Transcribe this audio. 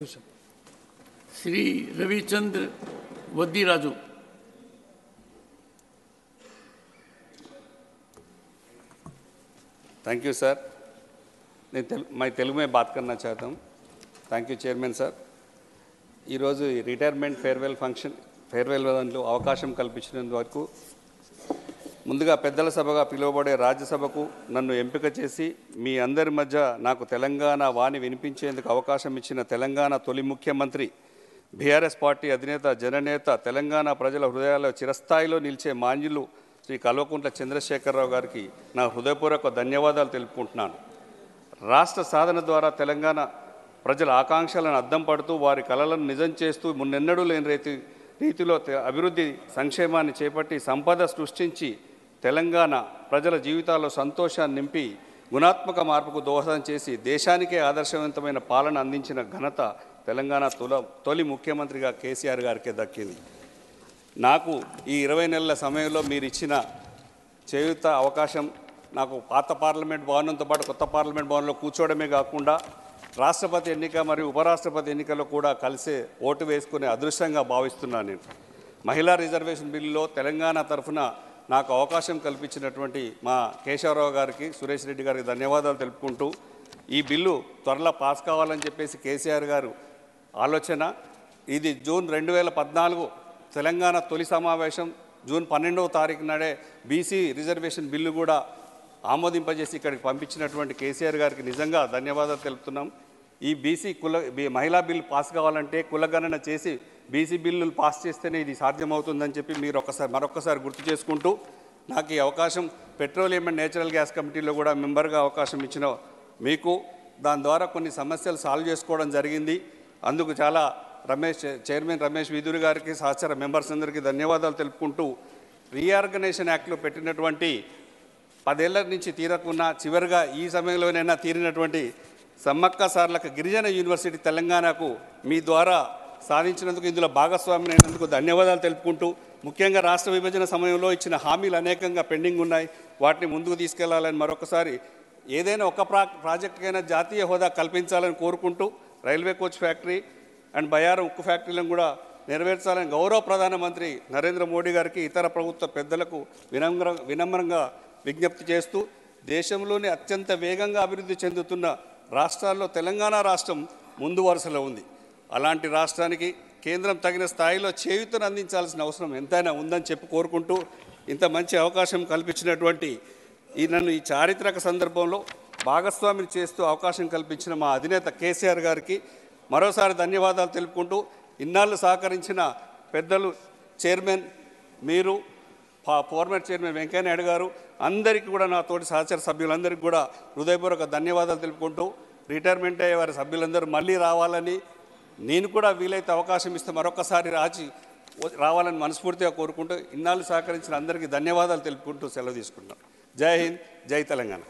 Shri Ravichandra Vaddiraju. Thank you sir. मैं तेलुगु में बात करना चाहता हूँ। Thank you chairman sir. Retirement farewell దాంట్లో అవకాశం కల్పించినందుకు ముందుగా పెద్దల సభగా పిలువబడే రాజ్యసభకు నన్ను ఎంపిక చేసి మీ అందరి మధ్య నాకు తెలంగాణ వాణి వినిపించేందుకు అవకాశం ఇచ్చిన తెలంగాణ తొలి ముఖ్యమంత్రి బీఆర్ఎస్ పార్టీ అధినేత జననేత తెలంగాణ ప్రజల హృదయాల్లో చిరస్థాయిలో నిలిచే మాన్యులు శ్రీ కల్వకుంట్ల చంద్రశేఖరరావు గారికి నా హృదయపూర్వక ధన్యవాదాలు తెలుపుకుంటున్నాను. రాష్ట్ర సాధన ద్వారా తెలంగాణ ప్రజల ఆకాంక్షలను అద్దం పడుతూ వారి కలలను నిజం చేస్తూ మున్నెన్నడూ లేని రీతిలో అభివృద్ధి సంక్షేమాన్ని చేపట్టి సంపద సృష్టించి తెలంగాణ ప్రజల జీవితాల్లో సంతోషాన్ని నింపి గుణాత్మక మార్పుకు దోహదం చేసి దేశానికే ఆదర్శవంతమైన పాలన అందించిన ఘనత తెలంగాణ తొలి ముఖ్యమంత్రిగా కేసీఆర్ గారికే దక్కింది. నాకు ఈ 20 నెలల సమయంలో మీరు ఇచ్చిన చేయూత అవకాశం నాకు పాత పార్లమెంట్ భవనంతో పాటు కొత్త పార్లమెంట్ భవనంలో కూర్చోవడమే కాకుండా రాష్ట్రపతి ఎన్నిక మరియు ఉపరాష్ట్రపతి ఎన్నికల్లో కూడా కలిసే ఓటు వేసుకునే అదృష్టంగా భావిస్తున్నాను. నేను మహిళా రిజర్వేషన్ బిల్లులో తెలంగాణ తరఫున నాకు అవకాశం కల్పించినటువంటి మా కేశవరావు గారికి, సురేష్ రెడ్డి గారికి ధన్యవాదాలు తెలుపుకుంటూ ఈ బిల్లు త్వరలో పాస్ కావాలని చెప్పేసి కేసీఆర్ గారు ఆలోచన. ఇది జూన్ 2014 తెలంగాణ తొలి సమావేశం జూన్ 12వ తారీఖు నాడే బీసీ రిజర్వేషన్ బిల్లు కూడా ఆమోదింపజేసి ఇక్కడికి పంపించినటువంటి కేసీఆర్ గారికి నిజంగా ధన్యవాదాలు తెలుపుతున్నాం. ఈ మహిళా బిల్లు పాస్ కావాలంటే కులగణన చేసి బీసీ బిల్లులు పాస్ చేస్తేనే ఇది సాధ్యమవుతుందని చెప్పి మీరు మరొకసారి గుర్తు చేసుకుంటూ నాకు ఈ అవకాశం పెట్రోలియం అండ్ నేచురల్ గ్యాస్ కమిటీలో కూడా మెంబర్గా అవకాశం ఇచ్చిన మీకు దాని ద్వారా కొన్ని సమస్యలు సాల్వ్ చేసుకోవడం జరిగింది. అందుకు చాలా చైర్మన్ రమేష్ వీధూరి గారికి సహచర మెంబర్స్ అందరికీ ధన్యవాదాలు తెలుపుకుంటూ రీఆర్గనైజేషన్ యాక్ట్లో పెట్టినటువంటి 10 ఏళ్ల నుంచి తీరకున్నా చివరిగా ఈ సమయంలోనైనా తీరినటువంటి సమ్మక్క సార్లక గిరిజన యూనివర్సిటీ తెలంగాణకు మీ ద్వారా సాధించినందుకు, ఇందులో భాగస్వామ్యం అయినందుకు ధన్యవాదాలు తెలుపుకుంటూ ముఖ్యంగా రాష్ట్ర విభజన సమయంలో ఇచ్చిన హామీలు అనేకంగా పెండింగ్ ఉన్నాయి, వాటిని ముందుకు తీసుకెళ్లాలని మరొకసారి ఏదైనా ఒక ప్రాజెక్టుకైనా జాతీయ హోదా కల్పించాలని కోరుకుంటూ railway coach factory and Bayyaram ఉక్కు ఫ్యాక్టరీలను కూడా నెరవేర్చాలని గౌరవ ప్రధానమంత్రి నరేంద్ర మోడీ గారికి ఇతర ప్రభుత్వ పెద్దలకు వినమ్రంగా విజ్ఞప్తి చేస్తూ దేశంలోని అత్యంత వేగంగా అభివృద్ధి చెందుతున్న రాష్ట్రాల్లో తెలంగాణ రాష్ట్రం ముందు వరుసలో ఉంది. అలాంటి రాష్ట్రానికి కేంద్రం తగిన స్థాయిలో చేయూతను అందించాల్సిన అవసరం ఎంతైనా ఉందని చెప్పి కోరుకుంటూ ఇంత మంచి అవకాశం కల్పించినటువంటి నన్ను ఈ చారిత్రక సందర్భంలో భాగస్వామిని చేస్తూ అవకాశం కల్పించిన మా అధినేత కేసీఆర్ గారికి మరోసారి ధన్యవాదాలు తెలుపుకుంటూ ఇన్నాళ్ళు సహకరించిన పెద్దలు చైర్మన్ మీరు, ఫార్మర్ చైర్మన్ వెంకయ్య నాయుడు గారు అందరికీ కూడా నా తోటి సహచర సభ్యులందరికీ కూడా హృదయపూర్వక ధన్యవాదాలు తెలుపుకుంటూ రిటైర్మెంట్ అయ్యే వారి సభ్యులందరూ మళ్ళీ రావాలని, నేను కూడా వీలైతే అవకాశం ఇస్తే మరొకసారి రావాలని మనస్ఫూర్తిగా కోరుకుంటూ ఇన్నాళ్ళు సహకరించిన అందరికీ ధన్యవాదాలు తెలుపుకుంటూ సెలవు తీసుకుంటున్నాను. జై హింద్, జై తెలంగాణ.